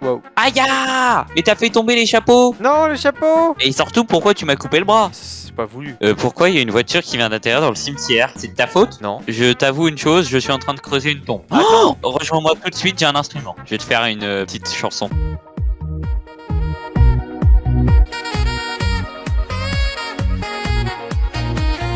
Wow. Aïe ah. Mais t'as fait tomber les chapeaux. Non, le chapeau. Et surtout, pourquoi tu m'as coupé le bras? C'est pas voulu. Pourquoi il y a une voiture qui vient d'intérieur dans le cimetière? C'est de ta faute? Non. Je t'avoue une chose, je suis en train de creuser une tombe. Attends. Oh, rejoins-moi tout de suite, j'ai un instrument. Je vais te faire une petite chanson.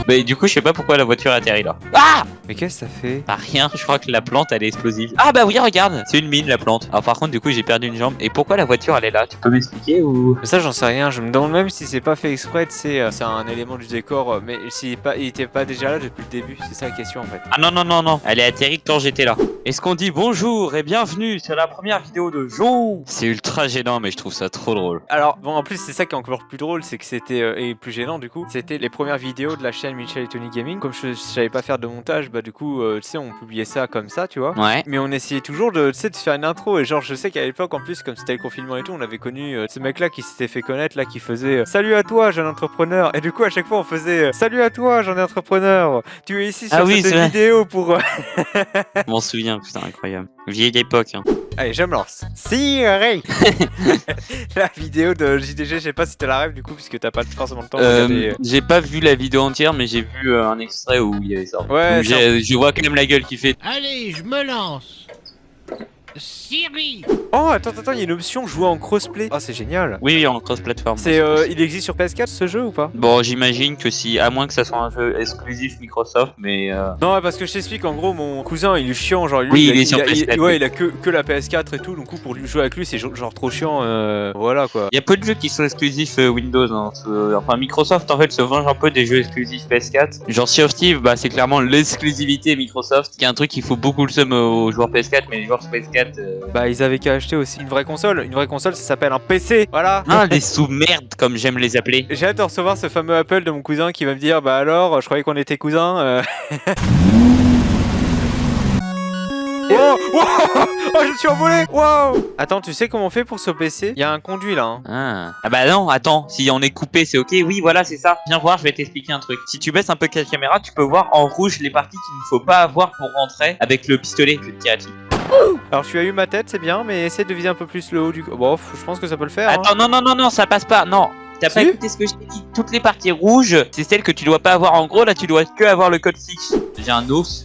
Mais du coup, je sais pas pourquoi la voiture atterrit là. Ah! Mais qu'est-ce que ça fait? Bah rien, je crois que la plante elle est explosive. Ah bah oui, regarde, c'est une mine la plante. Alors par contre, du coup, j'ai perdu une jambe. Et pourquoi la voiture elle est là? Tu peux m'expliquer ou? Mais ça, j'en sais rien. Je me demande même si c'est pas fait exprès, tu sais, c'est un élément du décor. Mais il était pas déjà là depuis le début. C'est ça la question en fait. Ah non, non, non, non, elle est atterrie quand j'étais là. Est-ce qu'on dit bonjour et bienvenue sur la première vidéo de Jo? C'est ultra gênant, mais je trouve ça trop drôle. Alors, bon, en plus, c'est ça qui est encore plus drôle, c'est que c'était, et plus gênant du coup, c'était les premières vidéos de la chaîne Michel et Tony Gaming. Comme je savais pas faire de montage, bah du coup, tu sais, on publiait ça comme ça, tu vois. Ouais. Mais on essayait toujours de, tu sais, de faire une intro. Et genre, je sais qu'à l'époque, en plus, comme c'était le confinement et tout, on avait connu ce mec-là qui s'était fait connaître, là, qui faisait Salut à toi, jeune entrepreneur. Et du coup, à chaque fois, on faisait Salut à toi, jeune entrepreneur. Tu es ici sur cette vidéo pour. Je m'en souviens, putain, incroyable. Vieille époque, hein. Allez, je me lance. Siri. La vidéo de JDG, je sais pas si t'as la rêve du coup, puisque t'as pas forcément le temps de regarder. J'ai pas vu la vidéo entière, mais j'ai vu un extrait où il y avait ça. Ouais, je vois quand même la gueule qui fait. Allez, je me lance. Siri. Oh, attends, il y a une option jouer en crossplay. Ah, c'est génial. Oui, en cross-platform. C'est, il existe sur PS4 ce jeu ou pas? Bon, j'imagine que si, à moins que ça soit un jeu exclusif Microsoft, mais. Non, parce que je t'explique, en gros, mon cousin il est chiant, genre lui, Oui, il est sur PS4. ouais, il a que la PS4 et tout, donc pour lui jouer avec lui, c'est genre trop chiant, voilà quoi. Il y a peu de jeux qui sont exclusifs Windows. Hein. Enfin, Microsoft en fait se venge un peu des jeux exclusifs PS4. Genre Sea of Thieves, bah c'est clairement l'exclusivité Microsoft, qui est un truc qui faut beaucoup le seum aux joueurs PS4, mais les joueurs sur PS4. Bah ils avaient qu'à acheter aussi une vraie console. Une vraie console, ça s'appelle un PC, voilà. Ah, des sous-merdes comme j'aime les appeler. J'ai hâte de recevoir ce fameux appel de mon cousin qui va me dire bah alors, je croyais qu'on était cousins. Oh, je me suis envolé. Wow. Attends, tu sais comment on fait pour ce PC? Il y a un conduit là. Hein. Ah bah non, attends, si on est coupé, c'est ok. Oui, voilà, c'est ça. Viens voir, je vais t'expliquer un truc. Si tu baisses un peu la caméra, tu peux voir en rouge les parties qu'il ne faut pas avoir pour rentrer avec le pistolet. Je vais te tirer dessus. Alors tu as eu ma tête, c'est bien, mais essaie de viser un peu plus le haut du... Bon, je pense que ça peut le faire. Attends, non, ça passe pas. Non. T'as pas écouté ce que je t'ai dit? Toutes les parties rouges, c'est celles que tu dois pas avoir. En gros, là, tu dois que avoir le code 6. J'ai un os.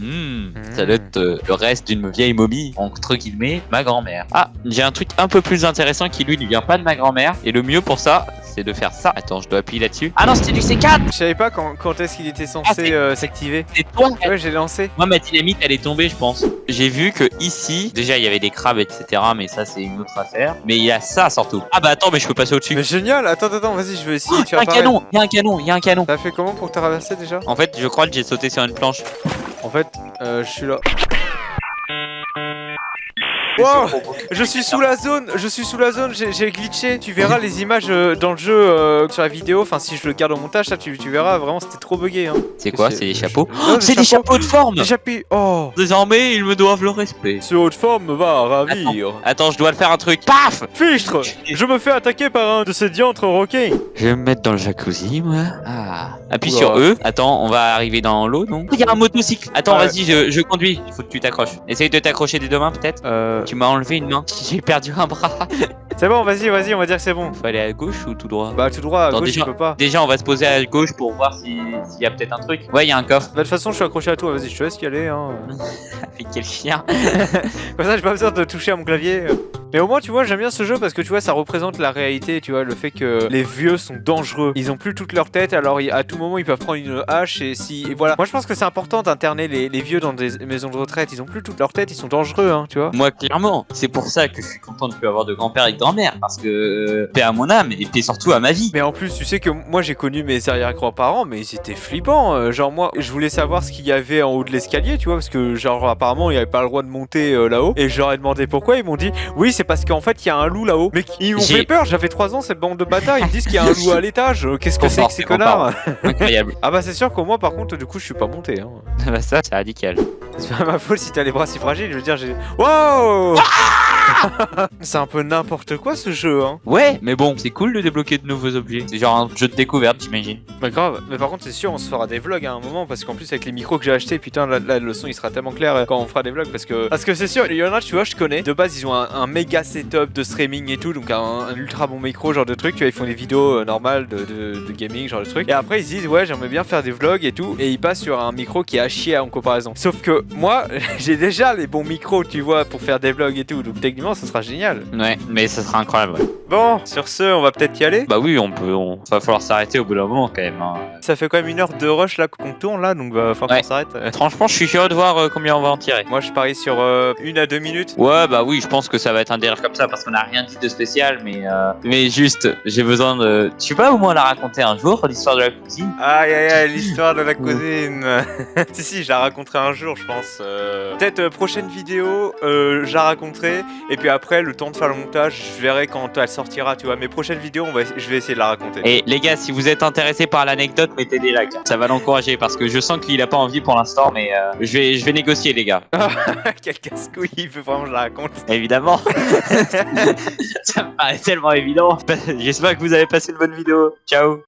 Ça doit être le reste d'une vieille momie, entre guillemets, ma grand-mère. Ah, j'ai un truc un peu plus intéressant qui, lui, ne vient pas de ma grand-mère. Et le mieux pour ça, c'est de faire ça. Attends, je dois appuyer là-dessus. Ah non, c'était du C4. Je savais pas quand est-ce qu'il était censé s'activer. C'est toi. Ouais, j'ai lancé. Moi, ma dynamite, elle est tombée, je pense. J'ai vu que ici, déjà, il y avait des crabes, etc. Mais ça, c'est une autre affaire. Mais il y a ça, surtout. Ah bah attends, mais je peux passer au-dessus. Mais génial. Attends, vas-y, je vais essayer de Il y a un canon, il y a un canon. T'as fait comment pour traverser déjà? En fait, je crois que j'ai sauté sur une planche. En fait, je suis là. Wow, je suis sous la zone, j'ai glitché. Tu verras les images dans le jeu sur la vidéo. Enfin, si je le garde au montage, ça tu verras vraiment, c'était trop bugué. Hein. C'est quoi? C'est des chapeaux? Oh, c'est des chapeaux de forme! Des chapeaux. Oh! Désormais, ils me doivent le respect. Ce haut de forme me va ravir. Attends, je dois le faire un truc. Paf! Fichtre! Je me fais attaquer par un de ces diantres roquets. Je vais me mettre dans le jacuzzi, moi. Ah. Appuie Oula. sur E. Attends, on va arriver dans l'eau, non? Il y a un motocycle. Attends, Ouais. vas-y, je conduis. Il faut que tu t'accroches. Essaye de t'accrocher des deux mains, peut-être? Tu m'as enlevé une main. J'ai perdu un bras. C'est bon, vas-y, on va dire que c'est bon. Faut aller à gauche ou tout droit? Bah, tout droit, à Attends, gauche, déjà- tu peux pas. Déjà, on va se poser à gauche pour voir s'il y a peut-être un truc. Ouais, il y a un coffre. Bah, de toute façon, je suis accroché à toi, vas-y, je te laisse y aller. Hein. Avec quel chien? Comme ça, j'ai pas besoin de toucher à mon clavier. Mais au moins, tu vois, j'aime bien ce jeu parce que tu vois, ça représente la réalité, tu vois, le fait que les vieux sont dangereux. Ils ont plus toute leur tête, alors à tout moment, ils peuvent prendre une hache et si. Et voilà. Moi, je pense que c'est important d'interner les vieux dans des maisons de retraite. Ils ont plus toute leur tête, ils sont dangereux, hein, tu vois. Moi, clairement, c'est pour ça que je suis content de plus avoir de grand-père et de grand-mère. Parce que paix à mon âme et paix surtout à ma vie. Mais en plus, tu sais que moi, j'ai connu mes arrière-grands-parents, mais ils étaient flippants. Genre, moi, je voulais savoir ce qu'il y avait en haut de l'escalier, tu vois, parce que, genre, apparemment, il n'y avait pas le droit de monter là-haut. Et je leur ai demandé pourquoi. Ils m'ont dit, oui, c'est parce qu'en fait, il y a un loup là-haut. Mais ils m'ont fait peur, j'avais 3 ans, cette bande de bâtards. Ils me disent qu'il y a un loup à l'étage. Qu'est-ce que c'est que ces connards? Incroyable. Ah bah, c'est sûr qu'au moins, par contre, du coup, je suis pas monté. Hein. Bah ça, c'est radical. C'est pas ma faute si t'as les bras si fragiles. Je veux dire, j'ai. Wow! C'est un peu n'importe quoi ce jeu, hein. Ouais, mais bon, c'est cool de débloquer de nouveaux objets. C'est genre un jeu de découverte, j'imagine. Mais grave, mais par contre c'est sûr on se fera des vlogs à un moment parce qu'en plus avec les micros que j'ai achetés, putain là, le son il sera tellement clair quand on fera des vlogs parce que c'est sûr, il y en a tu vois je connais, de base ils ont un méga setup de streaming et tout, donc un ultra bon micro genre de truc, tu vois ils font des vidéos normales de gaming genre de truc, et après ils se disent ouais j'aimerais bien faire des vlogs et tout, et ils passent sur un micro qui est à chier en comparaison. Sauf que moi j'ai déjà les bons micros tu vois pour faire des vlogs et tout, donc techniquement ça sera génial. Ouais, mais ça sera incroyable. Ouais. Bon, sur ce on va peut-être y aller. Bah oui, va falloir s'arrêter au bout d'un moment quand même. Hein. Ça fait quand même 1 heure de rush là qu'on tourne là, donc va falloir qu'on s'arrête. Franchement, je suis curieux de voir combien on va en tirer. Moi je parie sur 1 à 2 minutes. Ouais, bah oui, je pense que ça va être un délire comme ça parce qu'on a rien dit de spécial, mais juste, j'ai besoin de. Je sais pas, au moins la raconter un jour l'histoire de la cuisine. Aïe aïe aïe, l'histoire de la cousine. Si, je la raconterai un jour, je pense. Peut-être prochaine vidéo, je la raconterai. Et puis après, le temps de faire le montage, je verrai quand elle sortira, tu vois. Mes prochaines vidéos, je vais essayer de la raconter. Et les gars, si vous êtes intéressés par l'anecdote, mettez des likes. Ça va l'encourager parce que je sens qu'il a pas envie pour l'instant, mais je vais négocier, les gars. Quel casse-couille, il veut vraiment que je la raconte. Évidemment. Ça me paraît tellement évident. J'espère que vous avez passé une bonne vidéo. Ciao.